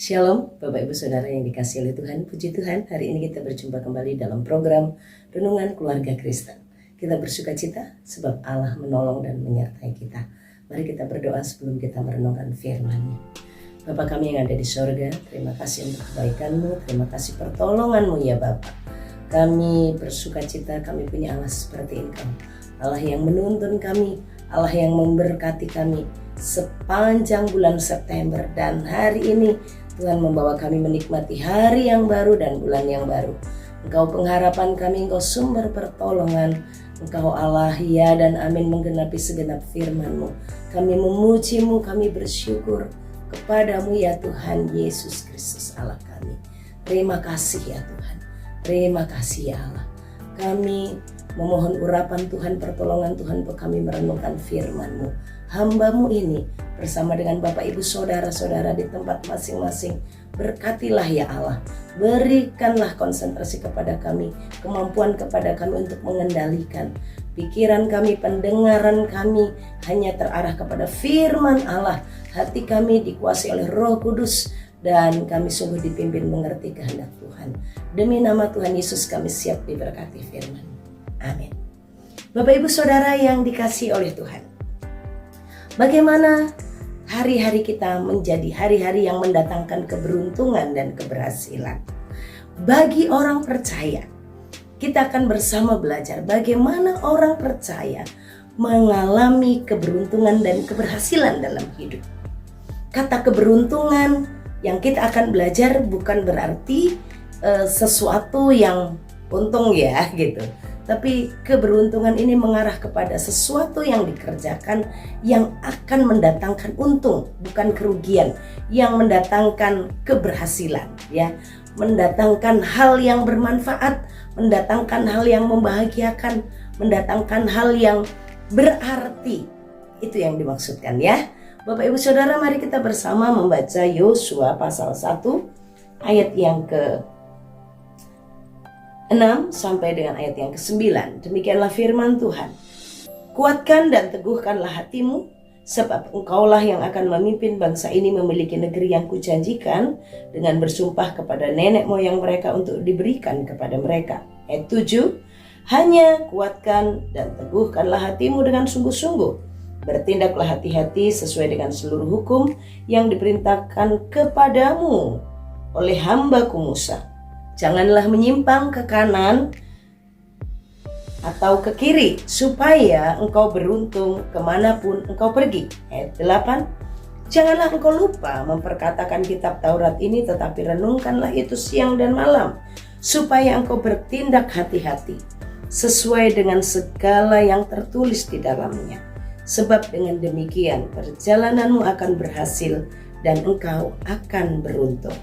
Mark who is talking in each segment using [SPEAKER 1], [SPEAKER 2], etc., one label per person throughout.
[SPEAKER 1] Shalom Bapak Ibu Saudara yang dikasihi oleh Tuhan. Puji Tuhan, hari ini kita berjumpa kembali dalam program Renungan Keluarga Kristen. Kita bersuka cita sebab Allah menolong dan menyertai kita. Mari kita berdoa sebelum kita merenungkan firman-Nya. Bapa kami yang ada di sorga, terima kasih untuk kebaikan-Mu, terima kasih pertolongan-Mu ya Bapa. Kami bersuka cita, kami punya Allah seperti Engkau, Allah yang menuntun kami, Allah yang memberkati kami sepanjang bulan September, dan hari ini Tuhan membawa kami menikmati hari yang baru dan bulan yang baru. Engkau pengharapan kami, Engkau sumber pertolongan, Engkau Allah ya dan amin menggenapi segenap firman-Mu. Kami memuji-Mu, kami bersyukur kepadamu ya Tuhan Yesus Kristus Allah kami. Terima kasih ya Tuhan, terima kasih ya Allah. Kami memohon urapan Tuhan, pertolongan Tuhan untuk kami merenungkan firman-Mu. Hamba-Mu ini bersama dengan Bapak Ibu Saudara-saudara di tempat masing-masing, berkatilah ya Allah. Berikanlah konsentrasi kepada kami, kemampuan kepada kami untuk mengendalikan pikiran kami, pendengaran kami hanya terarah kepada firman Allah. Hati kami dikuasai oleh Roh Kudus dan kami sungguh dipimpin mengerti kehendak Tuhan. Demi nama Tuhan Yesus kami siap diberkati firman. Amin. Bapak Ibu Saudara yang dikasihi oleh Tuhan, bagaimana hari-hari kita menjadi hari-hari yang mendatangkan keberuntungan dan keberhasilan? Bagi orang percaya, kita akan bersama belajar bagaimana orang percaya mengalami keberuntungan dan keberhasilan dalam hidup. Kata keberuntungan yang kita akan belajar bukan berarti sesuatu yang untung ya gitu. Tapi keberuntungan ini mengarah kepada sesuatu yang dikerjakan yang akan mendatangkan untung, bukan kerugian, yang mendatangkan keberhasilan ya, mendatangkan hal yang bermanfaat, mendatangkan hal yang membahagiakan, mendatangkan hal yang berarti. Itu yang dimaksudkan ya. Bapak Ibu Saudara, mari kita bersama membaca Yosua pasal 1 ayat yang ke-6 sampai dengan ayat yang ke-9. Demikianlah firman Tuhan. Kuatkan dan teguhkanlah hatimu, sebab engkaulah yang akan memimpin bangsa ini memiliki negeri yang kujanjikan dengan bersumpah kepada nenek moyang mereka untuk diberikan kepada mereka. Ayat 7. Hanya kuatkan dan teguhkanlah hatimu dengan sungguh-sungguh. Bertindaklah hati-hati sesuai dengan seluruh hukum yang diperintahkan kepadamu oleh hamba-Ku Musa. Janganlah menyimpang ke kanan atau ke kiri, supaya engkau beruntung kemanapun engkau pergi. Ayat 8. Janganlah engkau lupa memperkatakan kitab Taurat ini, tetapi renungkanlah itu siang dan malam, supaya engkau bertindak hati-hati sesuai dengan segala yang tertulis di dalamnya. Sebab dengan demikian perjalananmu akan berhasil dan engkau akan beruntung.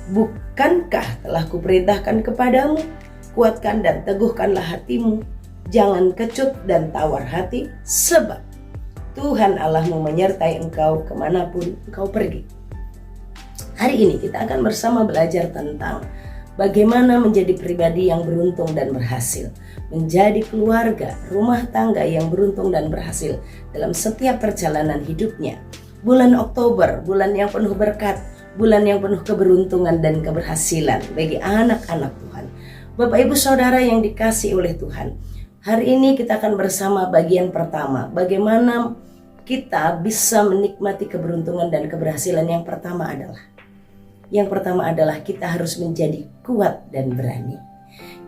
[SPEAKER 1] Bukankah telah kuperintahkan kepadamu, kuatkan dan teguhkanlah hatimu, jangan kecut dan tawar hati, sebab Tuhan Allahmu menyertai engkau kemanapun engkau pergi. Hari ini kita akan bersama belajar tentang bagaimana menjadi pribadi yang beruntung dan berhasil, menjadi keluarga, rumah tangga yang beruntung dan berhasil dalam setiap perjalanan hidupnya. Bulan Oktober, bulan yang penuh berkat, bulan yang penuh keberuntungan dan keberhasilan bagi anak-anak Tuhan. Bapak Ibu Saudara yang dikasihi oleh Tuhan, hari ini kita akan bersama bagian pertama, bagaimana kita bisa menikmati keberuntungan dan keberhasilan. Yang pertama adalah kita harus menjadi kuat dan berani.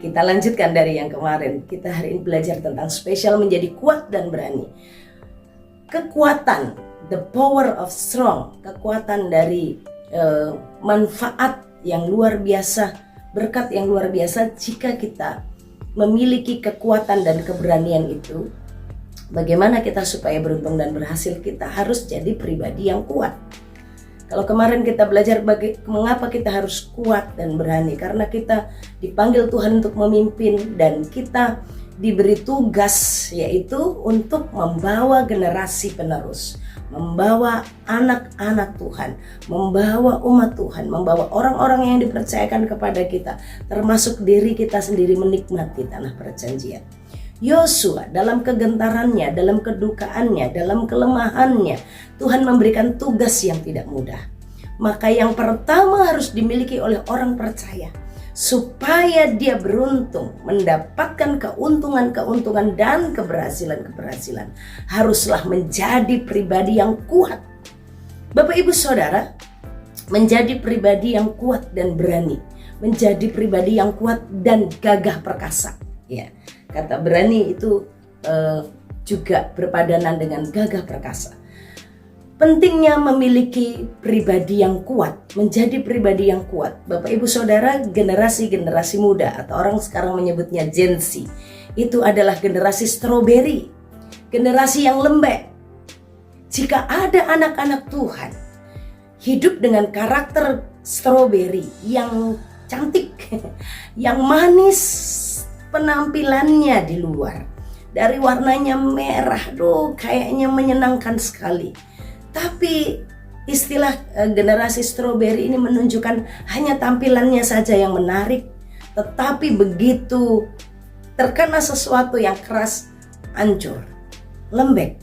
[SPEAKER 1] Kita lanjutkan dari yang kemarin. Kita hari ini belajar tentang spesial menjadi kuat dan berani. Kekuatan, the power of strong, kekuatan dari manfaat yang luar biasa, berkat yang luar biasa jika kita memiliki kekuatan dan keberanian itu. Bagaimana kita supaya beruntung dan berhasil? Kita harus jadi pribadi yang kuat. Kalau kemarin kita belajar mengapa kita harus kuat dan berani, karena kita dipanggil Tuhan untuk memimpin dan kita diberi tugas, yaitu untuk membawa generasi penerus, membawa anak-anak Tuhan, membawa umat Tuhan, membawa orang-orang yang dipercayakan kepada kita, termasuk diri kita sendiri, menikmati tanah perjanjian. Yosua dalam kegentarannya, dalam kedukaannya, dalam kelemahannya, Tuhan memberikan tugas yang tidak mudah. Maka yang pertama harus dimiliki oleh orang percaya supaya dia beruntung mendapatkan keuntungan-keuntungan dan keberhasilan-keberhasilan, haruslah menjadi pribadi yang kuat. Bapak Ibu Saudara, menjadi pribadi yang kuat dan berani, menjadi pribadi yang kuat dan gagah perkasa. Ya, kata berani itu juga berpadanan dengan gagah perkasa. Pentingnya memiliki pribadi yang kuat, menjadi pribadi yang kuat. Bapak Ibu Saudara, generasi muda atau orang sekarang menyebutnya Gen Z, itu adalah generasi stroberi, generasi yang lembek. Jika ada anak-anak Tuhan hidup dengan karakter stroberi yang cantik, yang manis penampilannya di luar, dari warnanya merah, kayaknya menyenangkan sekali. Tapi istilah generasi stroberi ini menunjukkan hanya tampilannya saja yang menarik, tetapi begitu terkena sesuatu yang keras, hancur, lembek.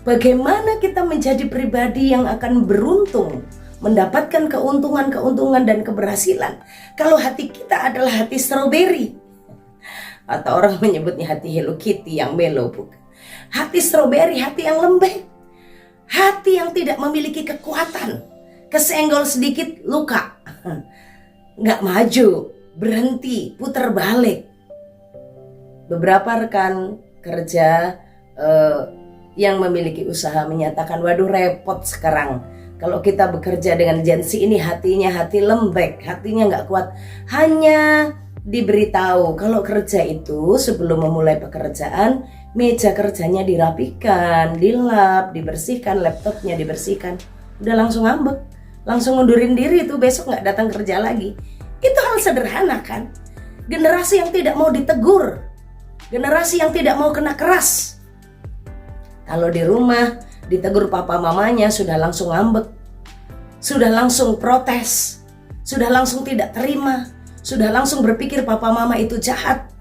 [SPEAKER 1] Bagaimana kita menjadi pribadi yang akan beruntung, mendapatkan keuntungan dan keberhasilan kalau hati kita adalah hati stroberi? Atau orang menyebutnya hati Hello Kitty yang melo, bukan? Hati stroberi, hati yang lembek. Hati yang tidak memiliki kekuatan, kesenggol sedikit luka, nggak maju, berhenti, putar balik. Beberapa rekan kerja yang memiliki usaha menyatakan, waduh repot sekarang. Kalau kita bekerja dengan Gen Z ini hatinya hati lembek, hatinya nggak kuat. Hanya diberitahu kalau kerja itu sebelum memulai pekerjaan, meja kerjanya dirapikan, dilap, dibersihkan, laptopnya dibersihkan. Udah langsung ngambek, langsung ngundurin diri itu, besok nggak datang kerja lagi. Itu hal sederhana kan? Generasi yang tidak mau ditegur, generasi yang tidak mau kena keras. Kalau di rumah ditegur papa mamanya sudah langsung ngambek, sudah langsung protes, sudah langsung tidak terima, sudah langsung berpikir papa mama itu jahat.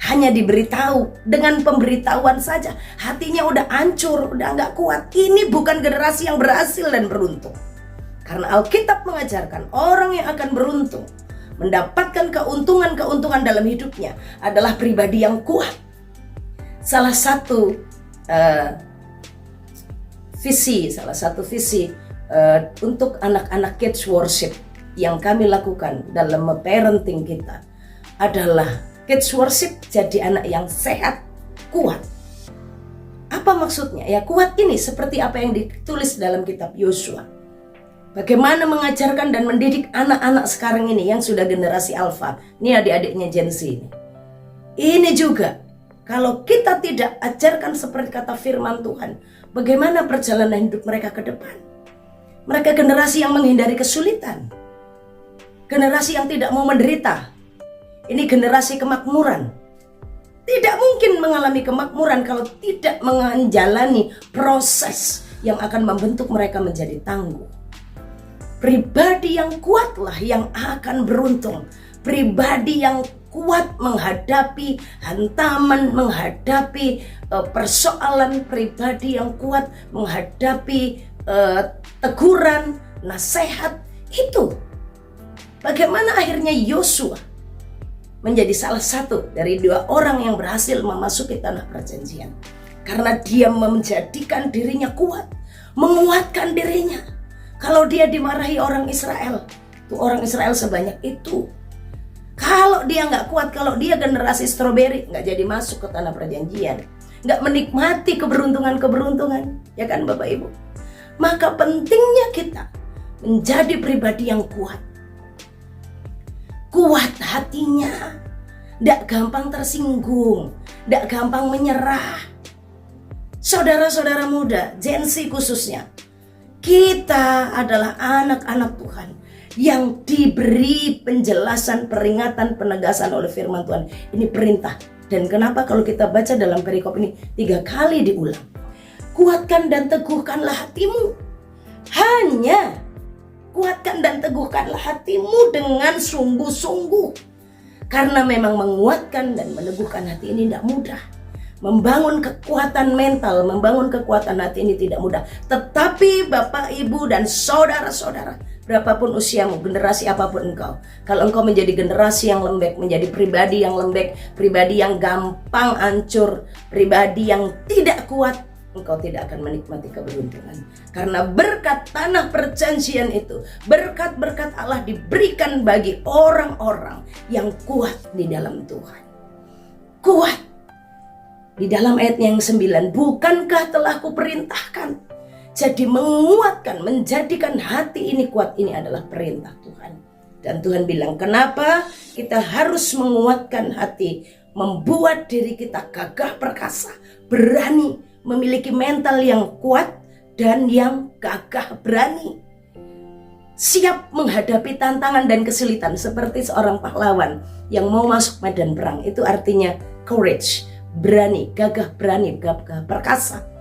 [SPEAKER 1] Hanya diberitahu, dengan pemberitahuan saja hatinya udah hancur, udah nggak kuat. Ini bukan generasi yang berhasil dan beruntung. Karena Alkitab mengajarkan orang yang akan beruntung, mendapatkan keuntungan dalam hidupnya adalah pribadi yang kuat. Salah satu visi untuk anak-anak kids worship yang kami lakukan dalam parenting kita adalah kids worship jadi anak yang sehat, kuat. Apa maksudnya? Ya kuat ini seperti apa yang ditulis dalam kitab Yosua. Bagaimana mengajarkan dan mendidik anak-anak sekarang ini yang sudah generasi alfa. Ini adik-adiknya Gen Z ini. Ini juga, kalau kita tidak ajarkan seperti kata firman Tuhan, bagaimana perjalanan hidup mereka ke depan. Mereka generasi yang menghindari kesulitan, generasi yang tidak mau menderita. Ini generasi kemakmuran. Tidak mungkin mengalami kemakmuran kalau tidak menjalani proses yang akan membentuk mereka menjadi tangguh. Pribadi yang kuatlah yang akan beruntung. Pribadi yang kuat menghadapi hantaman, menghadapi persoalan. Pribadi yang kuat menghadapi teguran, nasihat. Itu bagaimana akhirnya Yosua menjadi salah satu dari 2 orang yang berhasil memasuki tanah perjanjian. Karena dia menjadikan dirinya kuat, menguatkan dirinya. Kalau dia dimarahi orang Israel, tuh orang Israel sebanyak itu. Kalau dia nggak kuat, kalau dia generasi stroberi, nggak jadi masuk ke tanah perjanjian, nggak menikmati keberuntungan, ya kan Bapak Ibu? Maka pentingnya kita menjadi pribadi yang kuat. Kuat hatinya, tidak gampang tersinggung, tidak gampang menyerah. Saudara-saudara muda, Gen Z khususnya, kita adalah anak-anak Tuhan yang diberi penjelasan, peringatan, penegasan oleh firman Tuhan. Ini perintah. Dan kenapa kalau kita baca dalam perikop ini 3 kali diulang? Kuatkan dan teguhkanlah hatimu. Hanya kuatkan dan teguhkanlah hatimu dengan sungguh-sungguh. Karena memang menguatkan dan meneguhkan hati ini tidak mudah. Membangun kekuatan mental, membangun kekuatan hati ini tidak mudah. Tetapi Bapak, Ibu, dan saudara-saudara, berapapun usiamu, generasi apapun engkau, kalau engkau menjadi generasi yang lembek, menjadi pribadi yang lembek, pribadi yang gampang hancur, pribadi yang tidak kuat, engkau tidak akan menikmati keberuntungan. Karena berkat tanah perjanjian itu, berkat-berkat Allah diberikan bagi orang-orang yang kuat di dalam Tuhan. Kuat. Di dalam ayat yang 9, bukankah telah kuperintahkan? Jadi menguatkan, menjadikan hati ini kuat, ini adalah perintah Tuhan. Dan Tuhan bilang, kenapa kita harus menguatkan hati, membuat diri kita gagah perkasa, berani, memiliki mental yang kuat dan yang gagah berani. Siap menghadapi tantangan dan kesulitan seperti seorang pahlawan yang mau masuk medan perang. Itu artinya courage, berani, gagah berani, gagah perkasa.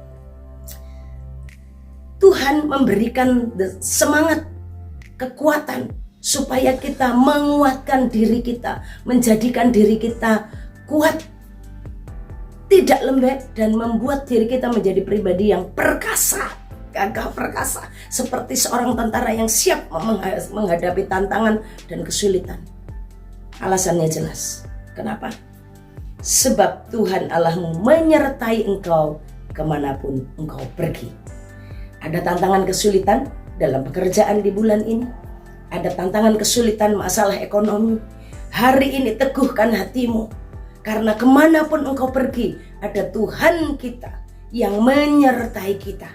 [SPEAKER 1] Tuhan memberikan semangat, kekuatan supaya kita menguatkan diri kita, menjadikan diri kita kuat, tidak lembek, dan membuat diri kita menjadi pribadi yang perkasa, gagah perkasa, seperti seorang tentara yang siap menghadapi tantangan dan kesulitan. Alasannya jelas. Kenapa? Sebab Tuhan Allahmu menyertai engkau kemanapun engkau pergi. Ada tantangan kesulitan dalam pekerjaan di bulan ini. Ada tantangan kesulitan masalah ekonomi. Hari ini teguhkan hatimu. Karena kemanapun engkau pergi, ada Tuhan kita yang menyertai kita.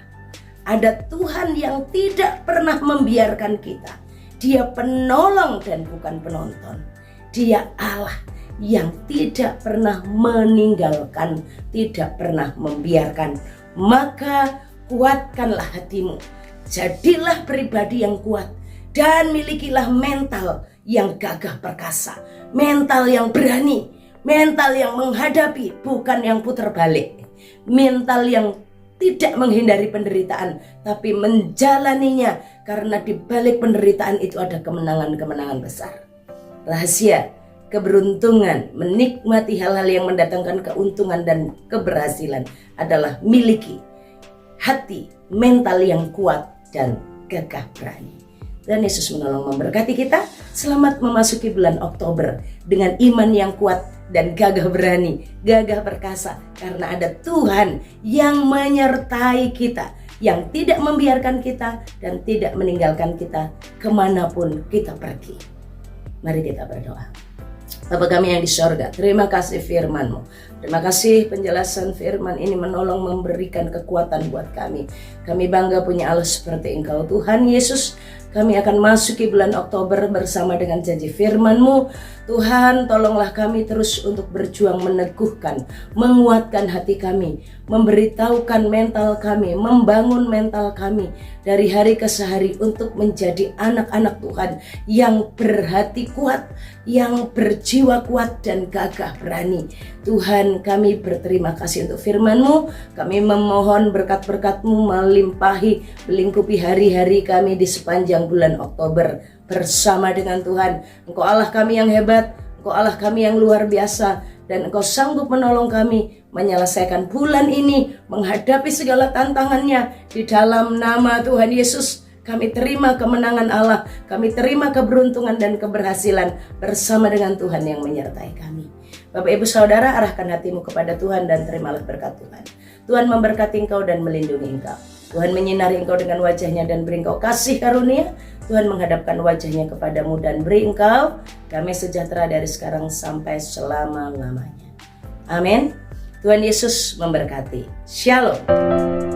[SPEAKER 1] Ada Tuhan yang tidak pernah membiarkan kita. Dia penolong dan bukan penonton. Dia Allah yang tidak pernah meninggalkan, tidak pernah membiarkan. Maka kuatkanlah hatimu, jadilah pribadi yang kuat, dan milikilah mental yang gagah perkasa, mental yang berani, mental yang menghadapi, bukan yang putar balik, mental yang tidak menghindari penderitaan, tapi menjalaninya, karena di balik penderitaan itu ada kemenangan-kemenangan besar. Rahasia keberuntungan, menikmati hal-hal yang mendatangkan keuntungan dan keberhasilan adalah miliki hati, mental yang kuat dan gagah berani. Dan Yesus menolong memberkati kita. Selamat memasuki bulan Oktober dengan iman yang kuat dan gagah berani, gagah perkasa, karena ada Tuhan yang menyertai kita, yang tidak membiarkan kita dan tidak meninggalkan kita kemanapun kita pergi. Mari kita berdoa. Bapa kami yang di sorga, terima kasih firman-Mu. Terima kasih penjelasan firman ini menolong memberikan kekuatan buat kami. Kami bangga punya Allah seperti Engkau Tuhan Yesus. Kami akan masuki bulan Oktober bersama dengan janji firman-Mu. Tuhan, tolonglah kami terus untuk berjuang meneguhkan, menguatkan hati kami, memberitahukan mental kami, membangun mental kami dari hari ke hari untuk menjadi anak-anak Tuhan yang berhati kuat, yang berjiwa kuat dan gagah berani. Tuhan, kami berterima kasih untuk firman-Mu. Kami memohon berkat-berkat-Mu melimpahi, melingkupi hari-hari kami di sepanjang bulan Oktober bersama dengan Tuhan. Engkau Allah kami yang hebat, Engkau Allah kami yang luar biasa, dan Engkau sanggup menolong kami menyelesaikan bulan ini, menghadapi segala tantangannya. Di dalam nama Tuhan Yesus, kami terima kemenangan Allah, kami terima keberuntungan dan keberhasilan bersama dengan Tuhan yang menyertai kami. Bapak Ibu Saudara, arahkan hatimu kepada Tuhan dan terimalah berkat Tuhan. Tuhan memberkati engkau dan melindungi engkau. Tuhan menyinari engkau dengan wajahnya dan beri engkau kasih karunia. Tuhan menghadapkan wajahnya kepadamu dan beri engkau damai sejahtera dari sekarang sampai selama-lamanya. Amin. Tuhan Yesus memberkati. Shalom.